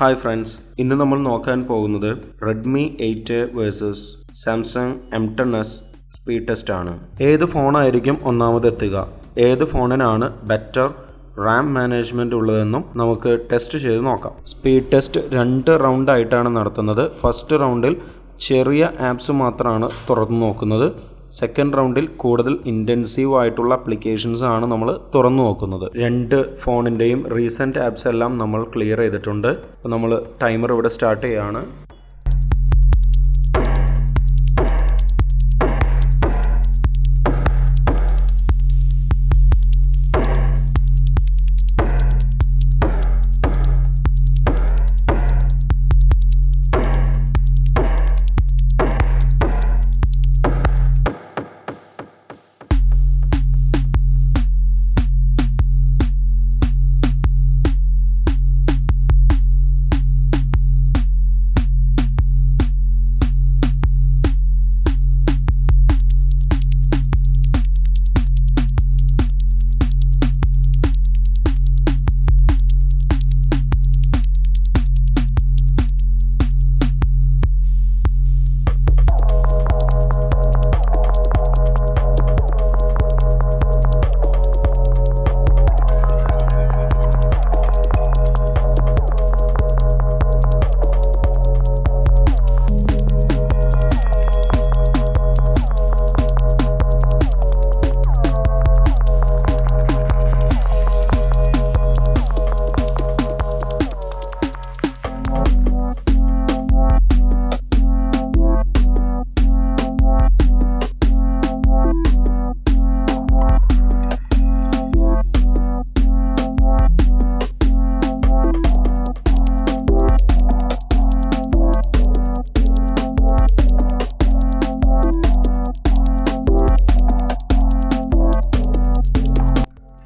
Hi friends, ഇന്ന് നമ്മൾ നോക്കാൻ പോകുന്നത് Redmi 8 versus Samsung M10s speed test ആണ്. ഏത് ഫോണായിരിക്കും ഒന്നാമതെത്തുക, ഏത് ഫോണിനാണ് ബെറ്റർ റാം മാനേജ്മെൻറ്റ് ഉള്ളതെന്നും നമുക്ക് ടെസ്റ്റ് ചെയ്ത് നോക്കാം. സ്പീഡ് ടെസ്റ്റ് 2 റൗണ്ടായിട്ടാണ് നടത്തുന്നത്. ഫസ്റ്റ് റൗണ്ടിൽ ചെറിയ ആപ്സ് മാത്രമാണ് തുറന്നു നോക്കുന്നത്. സെക്കൻഡ് റൗണ്ടിൽ കൂടുതൽ ഇൻറ്റൻസീവ് ആയിട്ടുള്ള ആപ്ലിക്കേഷൻസ് ആണ് നമ്മൾ തുറന്നു നോക്കുന്നത്. 2 ഫോണിൻ്റെയും റീസെൻറ്റ് ആപ്സ് എല്ലാം നമ്മൾ ക്ലിയർ ചെയ്തിട്ടുണ്ട്. അപ്പോൾ നമ്മൾ ടൈമർ ഇവിടെ സ്റ്റാർട്ട് ചെയ്യുകയാണ്.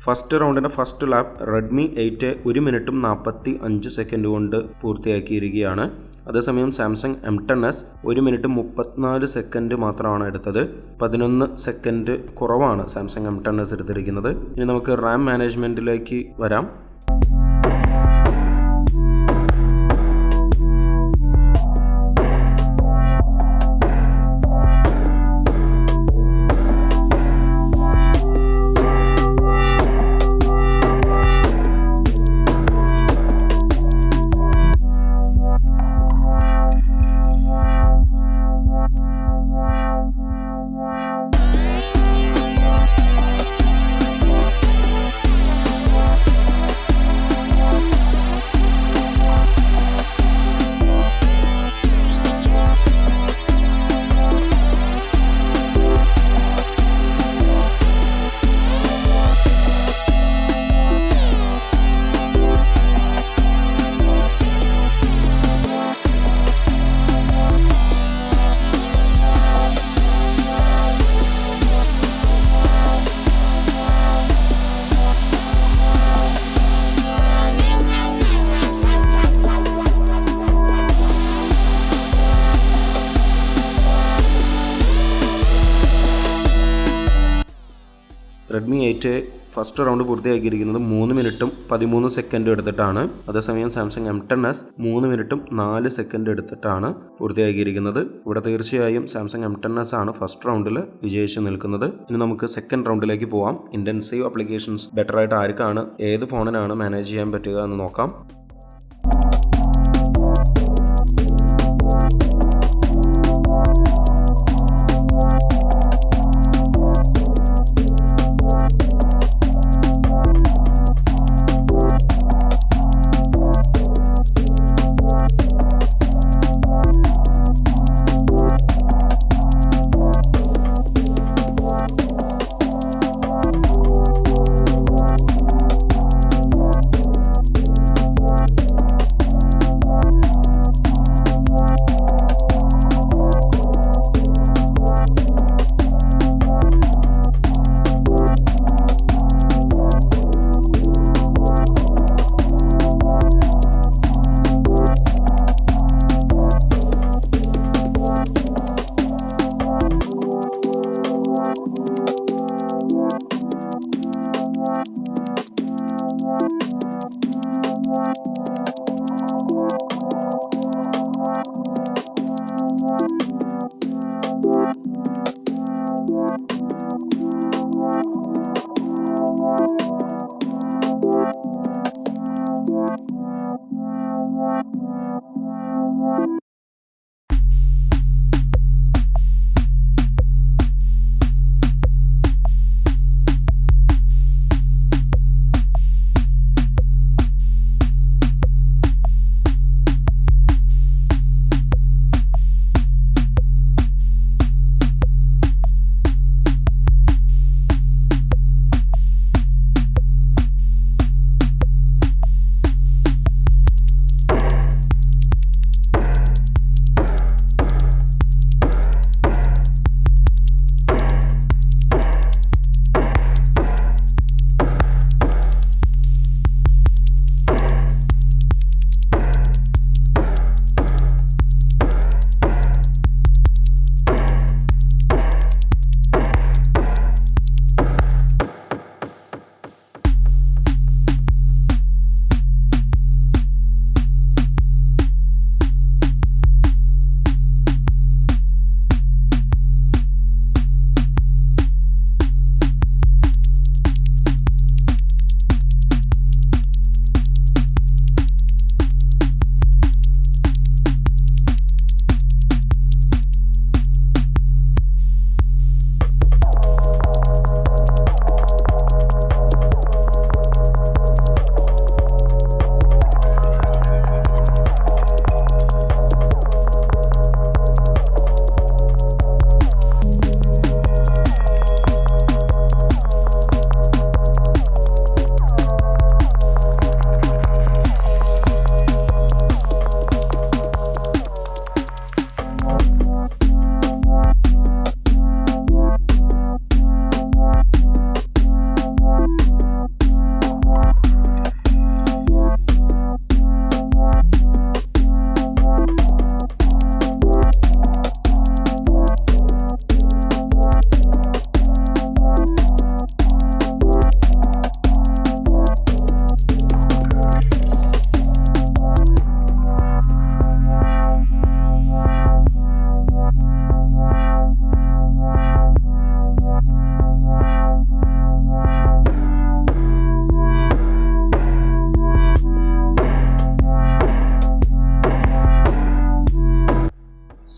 ഫസ്റ്റ് റൗണ്ടിൻ്റെ ഫസ്റ്റ് ലാപ്പ് Redmi 8 1 മിനിറ്റും 45 സെക്കൻഡ് കൊണ്ട് പൂർത്തിയാക്കിയിരിക്കുകയാണ്. അതേസമയം സാംസങ് M10s 1 മിനിറ്റ് 34 സെക്കൻഡ് മാത്രമാണ് എടുത്തത്. 11 സെക്കൻഡ് കുറവാണ് സാംസങ് M10s എടുത്തിരിക്കുന്നത്. ഇനി നമുക്ക് റാം മാനേജ്മെൻറ്റിലേക്ക് വരാം. Redmi 8 ഫസ്റ്റ് റൗണ്ട് പൂർത്തിയാക്കിയിരിക്കുന്നത് 3 മിനിറ്റും 13 സെക്കൻഡ് എടുത്തിട്ടാണ്. അതേസമയം സാംസങ് M10s 3 മിനിറ്റും 4 സെക്കൻഡ് എടുത്തിട്ടാണ് പൂർത്തിയാക്കിയിരിക്കുന്നത്. ഇവിടെ തീർച്ചയായും സാംസങ് M10s ആണ് ഫസ്റ്റ് റൗണ്ടിൽ വിജയിച്ച് നിൽക്കുന്നത്. ഇനി നമുക്ക് സെക്കൻഡ് റൗണ്ടിലേക്ക് പോവാം. ഇൻറ്റൻസീവ് ആപ്ലിക്കേഷൻസ് ബെറ്റർ ആയിട്ട് ആർക്കാണ്, ഏത് ഫോണിനാണ് മാനേജ് ചെയ്യാൻ പറ്റുക എന്ന് നോക്കാം.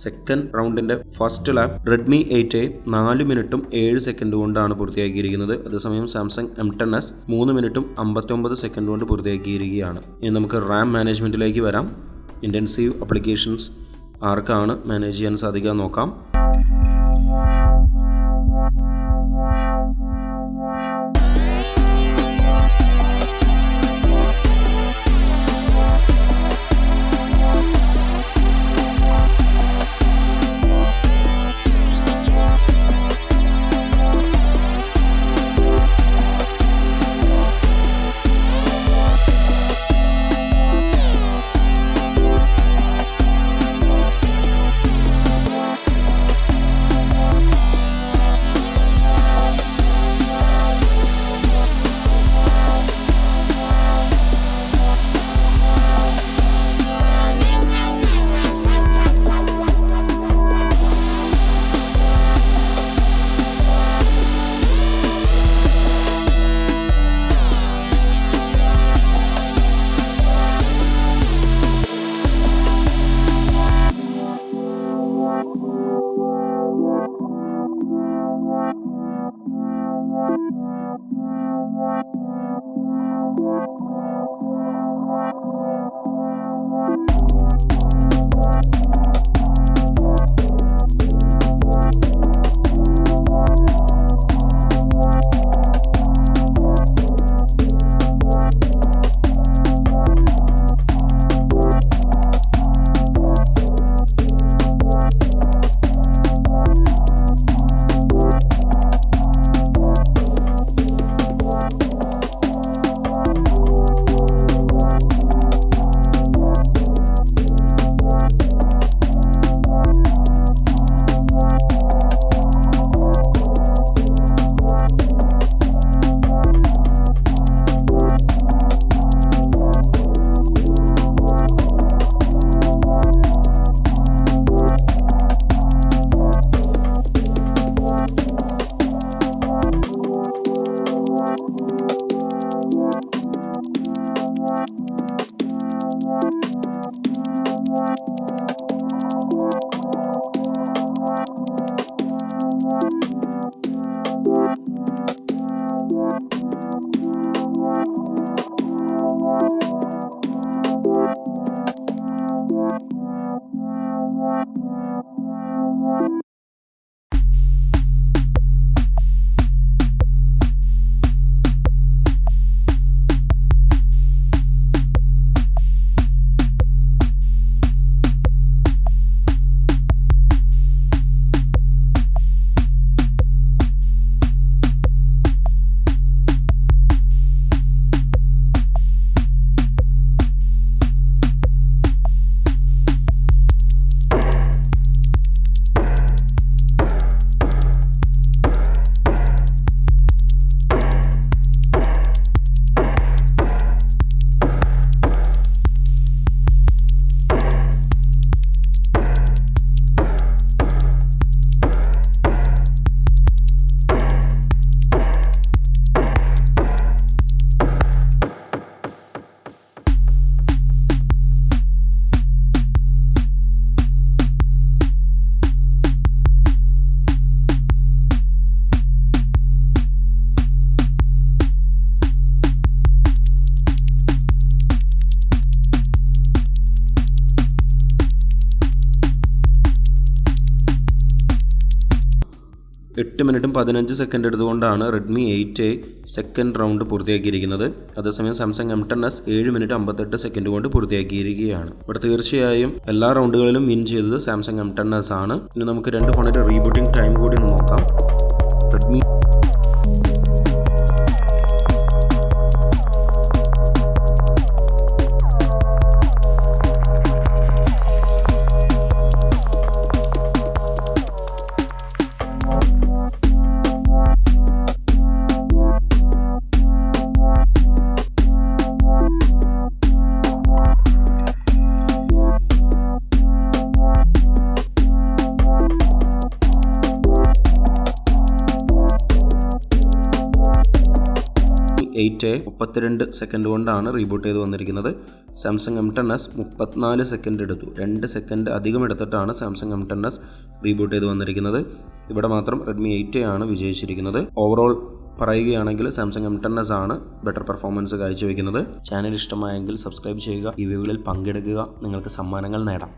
സെക്കൻഡ് റൗണ്ടിന്റെ ഫസ്റ്റ് ലാപ്പ് റെഡ്മി 8A 4 മിനിറ്റും 7 സെക്കൻഡ് കൊണ്ടാണ് പൂർത്തിയാക്കിയിരിക്കുന്നത്. അതേസമയം സാംസങ് M10s 3 മിനിറ്റും 59 സെക്കൻഡ് കൊണ്ട് പൂർത്തിയാക്കിയിരിക്കുകയാണ്. ഇനി നമുക്ക് റാം മാനേജ്മെന്റിലേക്ക് വരാം. ഇന്റൻസീവ് ആപ്ലിക്കേഷൻസ് ആർക്കാണ് മാനേജ് ചെയ്യാൻ സാധിക്കുക നോക്കാം. എട്ട് മിനിറ്റും 15 സെക്കൻഡ് എടുത്തുകൊണ്ടാണ് റെഡ്മി 8A സെക്കൻഡ് റൗണ്ട് പൂർത്തിയാക്കിയിരിക്കുന്നത്. അതേസമയം സാംസങ് M10s 7 മിനിറ്റ് 58 സെക്കൻഡ് കൊണ്ട് പൂർത്തിയാക്കിയിരിക്കുകയാണ്. ഇവിടെ തീർച്ചയായും എല്ലാ റൗണ്ടുകളിലും വിൻ ചെയ്തത് സാംസങ് M10s ആണ്. ഇനി നമുക്ക് രണ്ട് ഫോണിന്റെ റീബൂട്ടിംഗ് ടൈം കൂടി ഒന്ന് നോക്കാം. റെഡ്മി 8A 32 സെക്കൻഡ് കൊണ്ടാണ് റീബൂട്ട് ചെയ്ത് വന്നിരിക്കുന്നത്. സാംസങ് M10s 34 സെക്കൻഡ് എടുത്തു. 2 സെക്കൻഡ് അധികം എടുത്തിട്ടാണ് സാംസങ് M10s റീബൂട്ട് ചെയ്ത് വന്നിരിക്കുന്നത്. ഇവിടെ മാത്രം Redmi 8A ആണ് വിജയിച്ചിരിക്കുന്നത്. ഓവറോൾ പറയുകയാണെങ്കിൽ സാംസങ് M10s ആണ് ബെറ്റർ പെർഫോമൻസ് കാഴ്ചവെക്കുന്നത്. ചാനൽ ഇഷ്ടമായെങ്കിൽ സബ്സ്ക്രൈബ് ചെയ്യുക, റിവ്യൂകളിൽ പങ്കെടുക്കുക, നിങ്ങൾക്ക് സമ്മാനങ്ങൾ നേടാം.